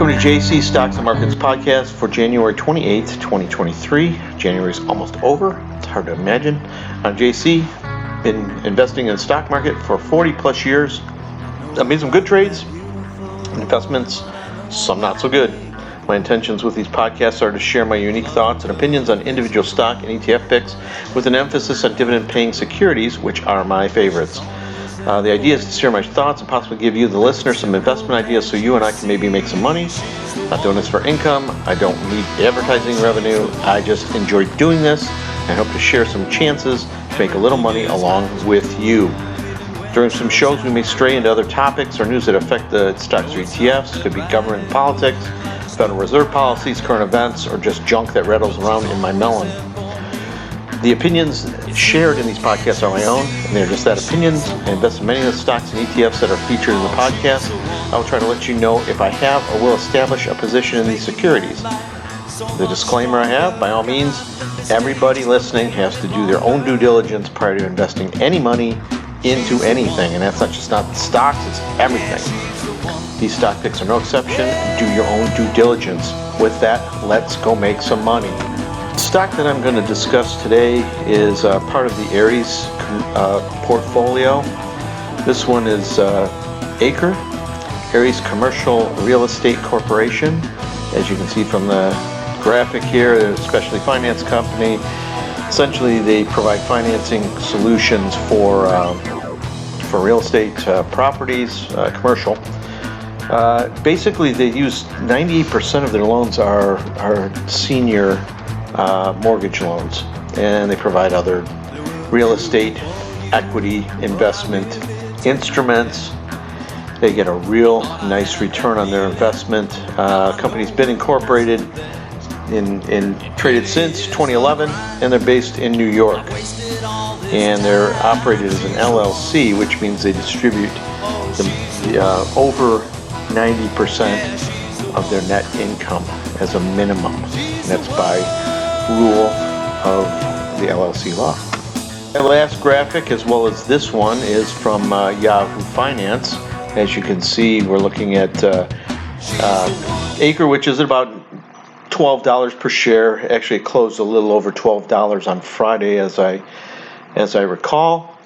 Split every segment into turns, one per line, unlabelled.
Welcome to JC Stocks and Markets Podcast for January 28th, 2023. January's almost over. It's hard to imagine. I'm JC. Been investing in the stock market for 40 plus years. I've made some good trades, investments, some not so good. My intentions with these podcasts are to share my unique thoughts and opinions on individual stock and ETF picks with an emphasis on dividend-paying securities, which are my favorites. The idea is to share my thoughts and possibly give you, the listener, some investment ideas so you and I can maybe make some money. Not doing this for income. I don't need advertising revenue. I just enjoy doing this and hope to share some chances to make a little money along with you. During some shows, we may stray into other topics or news that affect the stocks or ETFs. It could be government and politics, Federal Reserve policies, current events, or just junk that rattles around in my melon. The opinions shared in these podcasts are my own, and they're just that, opinions. I invest in many of the stocks and ETFs that are featured in the podcast. I will try to let you know if I have or will establish a position in these securities. The disclaimer I have, by all means, everybody listening has to do their own due diligence prior to investing any money into anything, and that's not stocks, it's everything. These stock picks are no exception. Do your own due diligence. With that, let's go make some money. The stock that I'm going to discuss today is part of the ACRE portfolio. This one is ACRE, Ares Commercial Real Estate Corporation. As you can see from the graphic here, they're a specialty finance company. Essentially, they provide financing solutions for real estate properties, commercial. Basically, they use 98% of their loans are senior mortgage loans, and they provide other real estate equity investment instruments. They get a real nice return on their investment. Company's been incorporated in traded since 2011, and they're based in New York. And they're operated as an LLC, which means they distribute over 90% of their net income as a minimum. And that's by rule of the LLC law. The last graphic, as well as this one, is from Yahoo Finance. As you can see, we're looking at ACRE, which is about $12 per share. Actually, it closed a little over $12 on Friday, as I recall.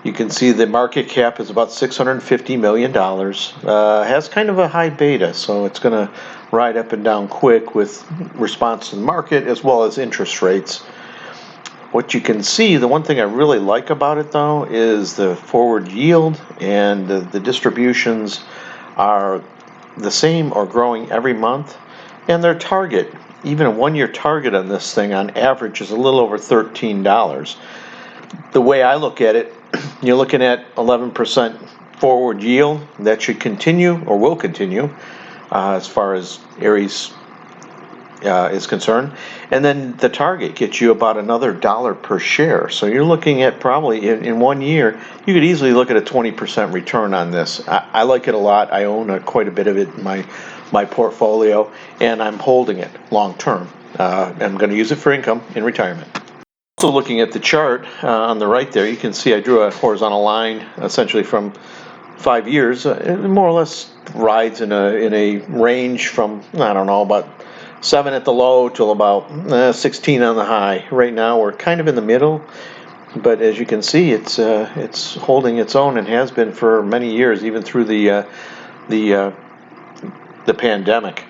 You can see the market cap is about $650 million. Has kind of a high beta, so it's going to ride up and down quick with response to the market as well as interest rates. What you can see, the one thing I really like about it, though, is the forward yield, and the distributions are the same or growing every month. And their target, even a one-year target on this thing on average, is a little over $13. The way I look at it, you're looking at 11% forward yield. That should continue or will continue as far as Ares is concerned. And then the target gets you about another $1 per share. So you're looking at probably in 1 year, you could easily look at a 20% return on this. I like it a lot. I own quite a bit of it in my portfolio, and I'm holding it long term. I'm going to use it for income in retirement. Also, looking at the chart on the right there, you can see I drew a horizontal line essentially from 5 years. It more or less rides in a range from, I don't know, about 7 at the low till about 16 on the high. Right now we're kind of in the middle, but as you can see, it's holding its own and has been for many years, even through the pandemic.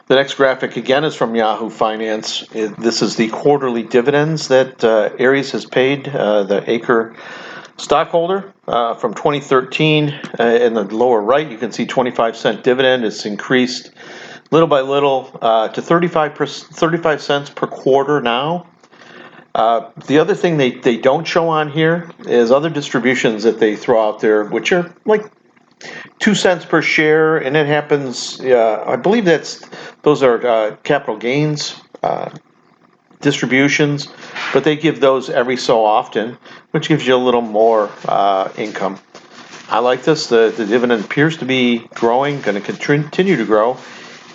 The next graphic again is from Yahoo Finance. This is the quarterly dividends that Ares has paid the ACRE stockholder from 2013. In the lower right, you can see 25-cent dividend. It's increased little by little to 35 cents per quarter now. The other thing they don't show on here is other distributions that they throw out there, which are like 2 cents per share, and it happens. I believe those are capital gains distributions, but they give those every so often, which gives you a little more income. I like this. The dividend appears to be growing, going to continue to grow,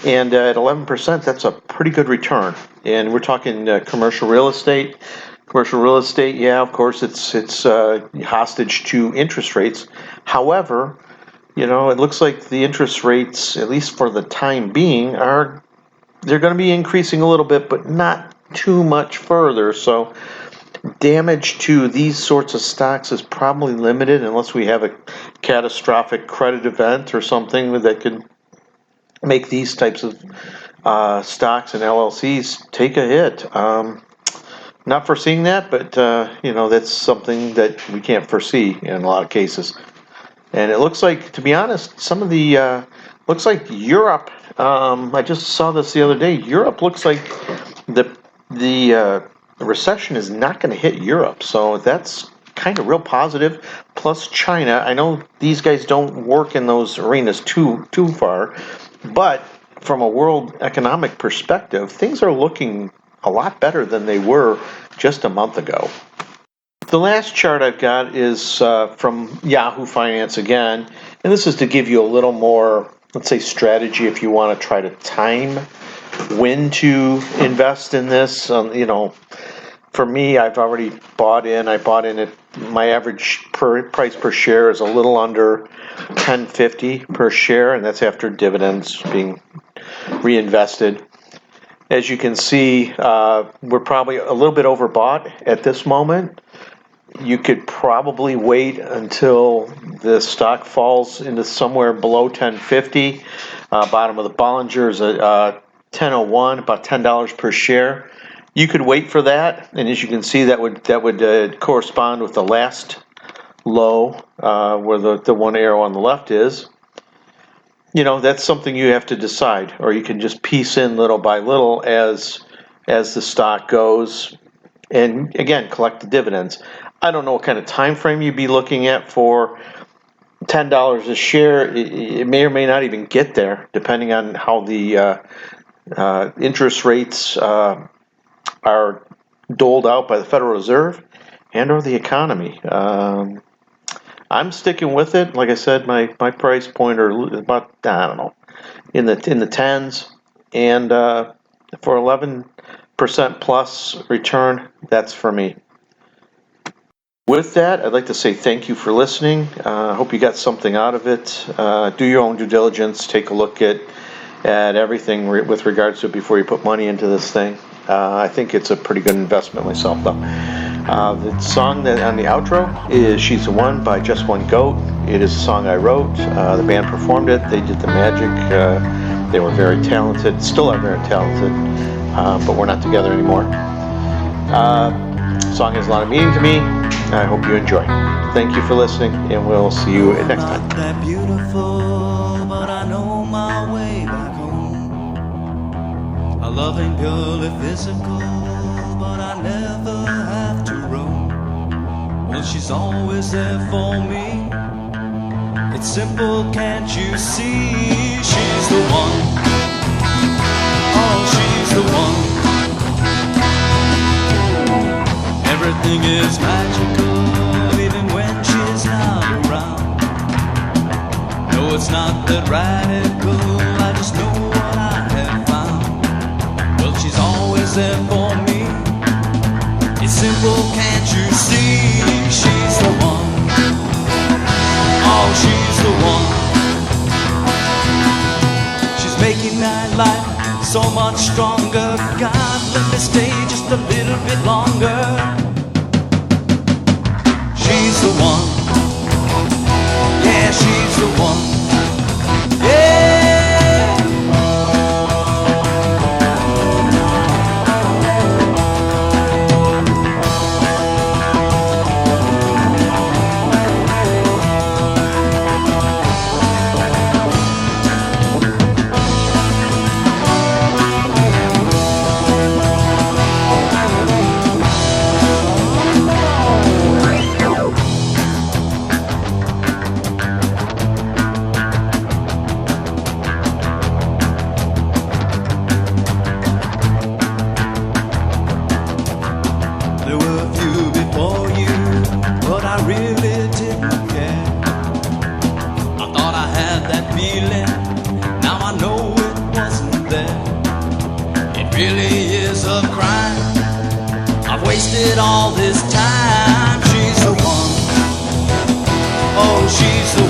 and at 11%, that's a pretty good return. And we're talking commercial real estate. Commercial real estate, yeah, of course, it's hostage to interest rates. However, It looks like the interest rates, at least for the time being, they're going to be increasing a little bit, but not too much further. So damage to these sorts of stocks is probably limited unless we have a catastrophic credit event or something that could make these types of stocks and LLCs take a hit. Not foreseeing that, but that's something that we can't foresee in a lot of cases. And it looks like, to be honest, some of the looks like Europe. I just saw this the other day. Europe looks like the recession is not going to hit Europe, so that's kind of real positive. Plus China. I know these guys don't work in those arenas too far, but from a world economic perspective, things are looking a lot better than they were just a month ago. The last chart I've got is from Yahoo Finance again, and this is to give you a little more, let's say, strategy if you want to try to time when to invest in this. For me, I've already bought in. I bought in at my average price per share is a little under $10.50 per share, and that's after dividends being reinvested. As you can see, we're probably a little bit overbought at this moment. You could probably wait until the stock falls into somewhere below $10.50. Bottom of the Bollinger is at $10.01, about $10 per share. You could wait for that, and as you can see, that would correspond with the last low, where the one arrow on the left is. That's something you have to decide, or you can just piece in little by little as the stock goes, and again, collect the dividends. I don't know what kind of time frame you'd be looking at for $10 a share. It may or may not even get there, depending on how the interest rates are doled out by the Federal Reserve and or the economy. I'm sticking with it. Like I said, my price point are about, I don't know, in the tens, and for 11% plus return, that's for me. With that, I'd like to say thank you for listening. I hope you got something out of it. Do your own due diligence. Take a look at everything with regards to it before you put money into this thing. I think it's a pretty good investment myself, though. The song that on the outro is "She's the One" by Just One Goat. It is a song I wrote. The band performed it. They did the magic. They were very talented. Still are very talented, but we're not together anymore. The song has a lot of meaning to me. I hope you enjoy. Thank you for listening, and we'll see you next time.
Not that beautiful, but I know my way back home. A loving girl is physical, but I never have to roam. Well, she's always there for me. It's simple, can't you see? She's the one. Oh, she's the one. Everything is magical, even when she's not around. No, it's not that radical, I just know what I have found. Well, she's always there for me. It's simple, can't you see? She's the one. Oh, she's the one. She's making my life so much stronger. God, let me stay just a little bit longer. She's the one. Yeah, she's the one. Yeah. Really didn't care. I thought I had that feeling. Now I know it wasn't there. It really is a crime. I've wasted all this time. She's the one. Oh, she's the